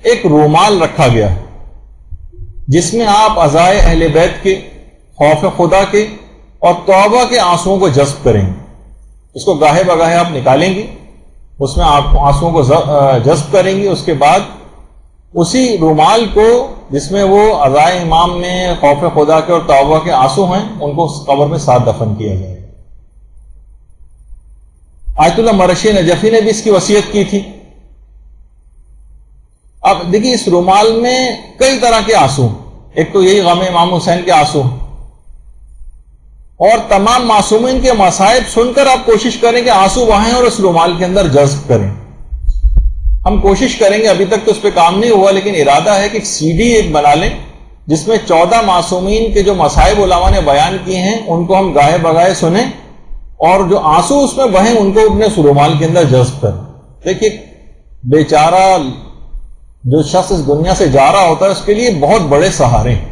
ایک رومال رکھا گیا جس میں آپ عزائے اہل بیت کے، خوف خدا کے اور توبہ کے آنسوؤں کو جذب کریں گے. اس کو گاہے بگاہے آپ نکالیں گی، اس میں آپ آنسوؤں کو جذب کریں گی. اس کے بعد اسی رومال کو جس میں وہ عزائے امام میں خوف خدا کے اور توبہ کے آنسو ہیں ان کو اس قبر میں ساتھ دفن کیا جائے. آیت اللہ مرشی نجفی نے بھی اس کی وصیت کی تھی. اب دیکھیے اس رومال میں کئی طرح کے آنسو، ایک تو یہی غم امام حسین کے آنسو، اور تمام معصومین کے مصائب سن کر آپ کوشش کریں کہ آنسو بہائیں اور اس رومال کے اندر جذب کریں. ہم کوشش کریں گے، ابھی تک تو اس پہ کام نہیں ہوا، لیکن ارادہ ہے کہ سی ڈی ایک بنا لیں جس میں 14 معصومین کے جو مصائب علماء نے بیان کیے ہیں ان کو ہم گاہے بگاہے سنیں، اور جو آنسو اس میں بہیں ان کو اپنے رومال کے اندر جذب کریں. دیکھیے بیچارہ جو شخص اس دنیا سے جا رہا ہوتا ہے اس کے لیے بہت بڑے سہارے ہیں.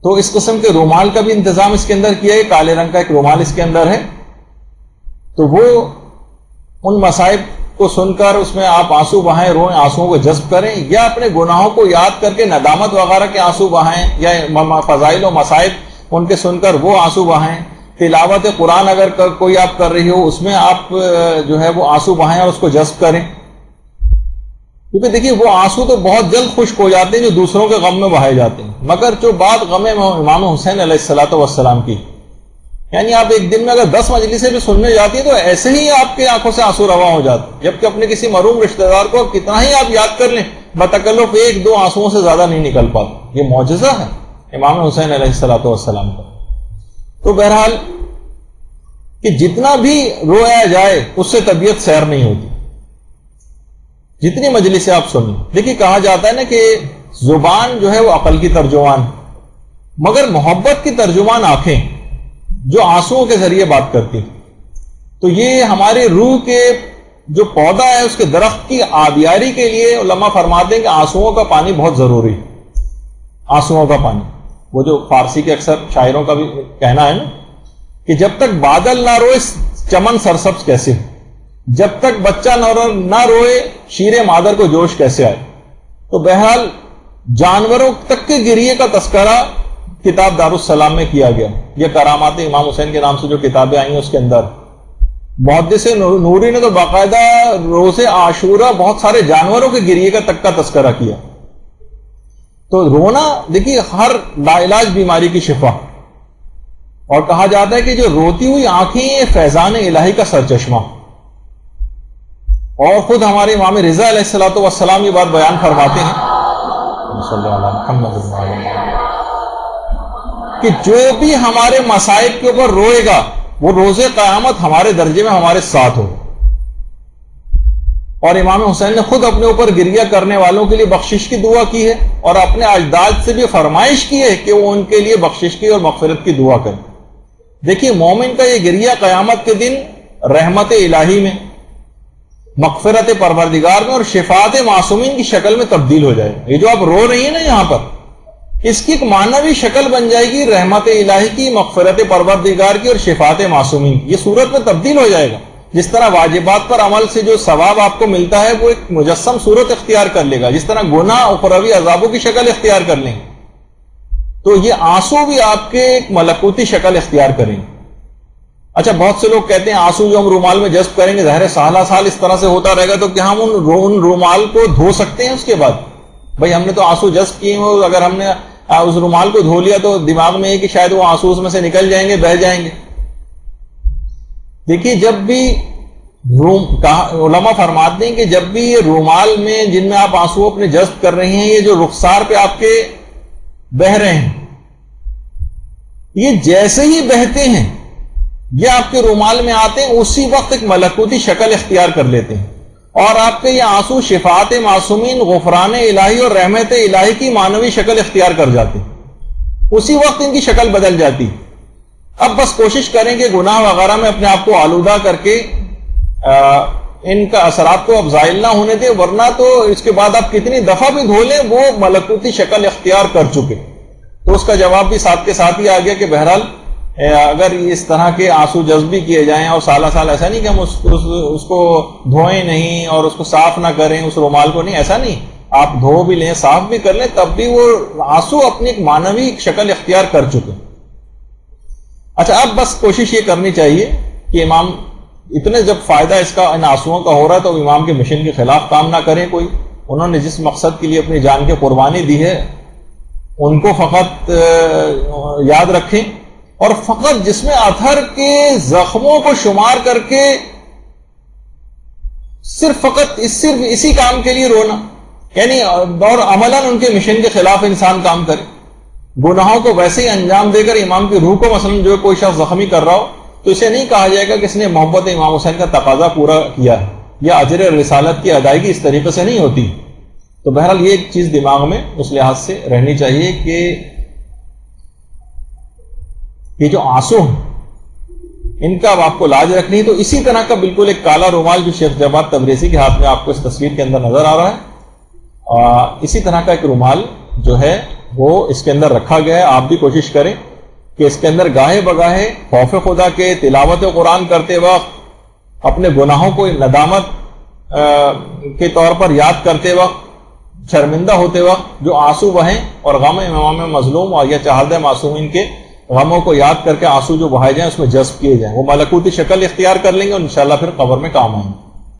تو اس قسم کے رومال کا بھی انتظام اس کے اندر کیا ہے، کالے رنگ کا ایک رومال اس کے اندر ہے. تو وہ ان مصائب کو سن کر اس میں آپ آنسو بہائیں، روئیں، آنسوؤں کو جذب کریں، یا اپنے گناہوں کو یاد کر کے ندامت وغیرہ کے آنسو بہائیں، یا فضائل و مصائب ان کے سن کر وہ آنسو بہائیں. تلاوت قرآن اگر کوئی آپ کر رہی ہو اس میں آپ جو ہے وہ آنسو بہائیں اور اس کو جذب کریں. کیونکہ دیکھیے وہ آنسو تو بہت جلد خشک ہو جاتے ہیں جو دوسروں کے غم میں بہائے جاتے ہیں، مگر جو بات غم امام حسین علیہ الصلوۃ والسلام کی، یعنی آپ ایک دن میں اگر 10 مجلسیں بھی سننے جاتی ہیں تو ایسے ہی آپ کے آنکھوں سے آنسو رواں ہو جاتے ہیں، جبکہ اپنے کسی مرحوم رشتہ دار کو کتنا ہی آپ یاد کر لیں بتکلف 1-2 آنسوؤں سے زیادہ نہیں نکل پاتے. یہ معجزہ ہے امام حسین علیہ الصلوۃ والسلام کا. تو بہرحال کہ جتنا بھی رویا جائے اس سے طبیعت سیر نہیں ہوتی، جتنی مجلسیں آپ سنیں. دیکھیے کہا جاتا ہے نا کہ زبان جو ہے وہ عقل کی ترجمان، مگر محبت کی ترجمان آنکھیں جو آنسوؤں کے ذریعے بات کرتی. تو یہ ہماری روح کے جو پودا ہے اس کے درخت کی آبیاری کے لیے علماء فرماتے ہیں کہ آنسوؤں کا پانی بہت ضروری ہے. آنسوؤں کا پانی، وہ جو فارسی کے اکثر شاعروں کا بھی کہنا ہے نا کہ جب تک بادل نہ روئے چمن سرسبز کیسے ہو، جب تک بچہ نہ روئے شیر مادر کو جوش کیسے آئے. تو بہرحال جانوروں تک کے گریے کا تذکرہ کتاب دارالسلام میں کیا گیا. یہ کرامات امام حسین کے نام سے جو کتابیں آئی ہیں اس کے اندر محدث نوری نے تو باقاعدہ روز عاشورہ بہت سارے جانوروں کے گریے کا تک کا تذکرہ کیا. تو رونا دیکھیے ہر لاعلاج بیماری کی شفا، اور کہا جاتا ہے کہ جو روتی ہوئی آنکھیں یہ فیضان الہی کا سرچشمہ. اور خود ہمارے امام رضا علیہ الصلوۃ والسلام یہ بات بیان فرماتے ہیں کہ جو بھی ہمارے مصائب کے اوپر روئے گا وہ روز قیامت ہمارے درجے میں ہمارے ساتھ ہو. اور امام حسین نے خود اپنے اوپر گریہ کرنے والوں کے لیے بخشش کی دعا کی ہے، اور اپنے اجداد سے بھی فرمائش کی ہے کہ وہ ان کے لیے بخشش کی اور مغفرت کی دعا کریں. دیکھیے مومن کا یہ گریہ قیامت کے دن رحمت الہی میں، مغفرت پروردگار میں اور شفاعت معصومین کی شکل میں تبدیل ہو جائے گا. یہ جو آپ رو رہی ہیں نا یہاں پر، اس کی ایک معنوی شکل بن جائے گی رحمت الہی کی، مغفرت پروردگار کی اور شفاعت معصومین کی. یہ صورت میں تبدیل ہو جائے گا. جس طرح واجبات پر عمل سے جو ثواب آپ کو ملتا ہے وہ ایک مجسم صورت اختیار کر لے گا، جس طرح گناہ اخروی عذابوں کی شکل اختیار کر لیں گے، تو یہ آنسو بھی آپ کے ایک ملکوتی شکل اختیار کریں گے. اچھا بہت سے لوگ کہتے ہیں آنسو جو ہم رومال میں جذب کریں گے ظاہر سالہ سال اس طرح سے ہوتا رہے گا، تو کیا ہم ان رومال کو دھو سکتے ہیں؟ اس کے بعد بھائی ہم نے تو آنسو جذب کیے ہیں، اگر ہم نے اس رومال کو دھو لیا تو دماغ میں ہے کہ شاید وہ آنسو اس میں سے نکل جائیں گے، بہہ جائیں گے. دیکھیے جب بھی علماء فرماتے ہیں کہ جب بھی یہ رومال میں جن میں آپ آنسو اپنے جذب کر رہے ہیں یہ جو رخسار پہ آپ کے بہ رہے ہیں، یہ جیسے ہی بہتے ہیں یہ آپ کے رومال میں آتے ہیں اسی وقت ایک ملکوتی شکل اختیار کر لیتے ہیں، اور آپ کے یہ آنسو شفاعت معصومین، غفران الہی اور رحمت الہی کی معنوی شکل اختیار کر جاتے ہیں. اسی وقت ان کی شکل بدل جاتی. اب بس کوشش کریں کہ گناہ وغیرہ میں اپنے آپ کو آلودہ کر کے ان کا اثرات کو اب زائل نہ ہونے دیں، ورنہ تو اس کے بعد آپ کتنی دفعہ بھی دھو لیں وہ ملکوتی شکل اختیار کر چکے. تو اس کا جواب بھی ساتھ کے ساتھ ہی آ گیا کہ بہرحال اگر اس طرح کے آنسو جذب بھی کیے جائیں، اور سالہ سال ایسا نہیں کہ ہم اس کو دھوئیں نہیں اور اس کو صاف نہ کریں اس رومال کو، نہیں ایسا نہیں، آپ دھو بھی لیں صاف بھی کر لیں تب بھی وہ آنسو اپنی ایک معنوی شکل اختیار کر چکے. اچھا اب بس کوشش یہ کرنی چاہیے کہ امام اتنے جب فائدہ اس کا ان آنسوؤں کا ہو رہا ہے تو امام کے مشن کے خلاف کام نہ کریں کوئی. انہوں نے جس مقصد کے لیے اپنی جان کی قربانی دی ہے ان کو فقط یاد رکھیں, اور فقط جس میں اطہر کے زخموں کو شمار کر کے صرف اسی کام کے لیے رونا, یعنی اور عملاً ان کے مشن کے خلاف انسان کام کرے. گناہوں کو ویسے ہی انجام دے کر امام کی روح کو مثلا جو کوئی شخص زخمی کر رہا ہو تو اسے نہیں کہا جائے گا کہ اس نے محبت امام حسین کا تقاضا پورا کیا ہے, یا اجر رسالت کی ادائیگی اس طریقے سے نہیں ہوتی. تو بہرحال یہ ایک چیز دماغ میں اس لحاظ سے رہنی چاہیے کہ یہ جو آنسو ہیں ان کا اب آپ کو لاج رکھنی ہے. تو اسی طرح کا بالکل ایک کالا رومال جو شیخ جواد تبریزی کے ہاتھ میں آپ کو اس تصویر کے اندر نظر آ رہا ہے, اسی طرح کا ایک رومال جو ہے وہ اس کے اندر رکھا گیا ہے. آپ بھی کوشش کریں کہ اس کے اندر گاہے بگاہے خوف خدا کے, تلاوت قرآن کرتے وقت, اپنے گناہوں کو ندامت کے طور پر یاد کرتے وقت, شرمندہ ہوتے وقت جو آنسو بہیں اور غم امام مظلوم اور یا چہردہ معصومین کے غموں کو یاد کر کے آنسو جو بہائے جائیں اس میں جذب کیے جائیں, وہ ملکوتی شکل اختیار کر لیں گے اور انشاءاللہ پھر قبر میں کام آئیں گے.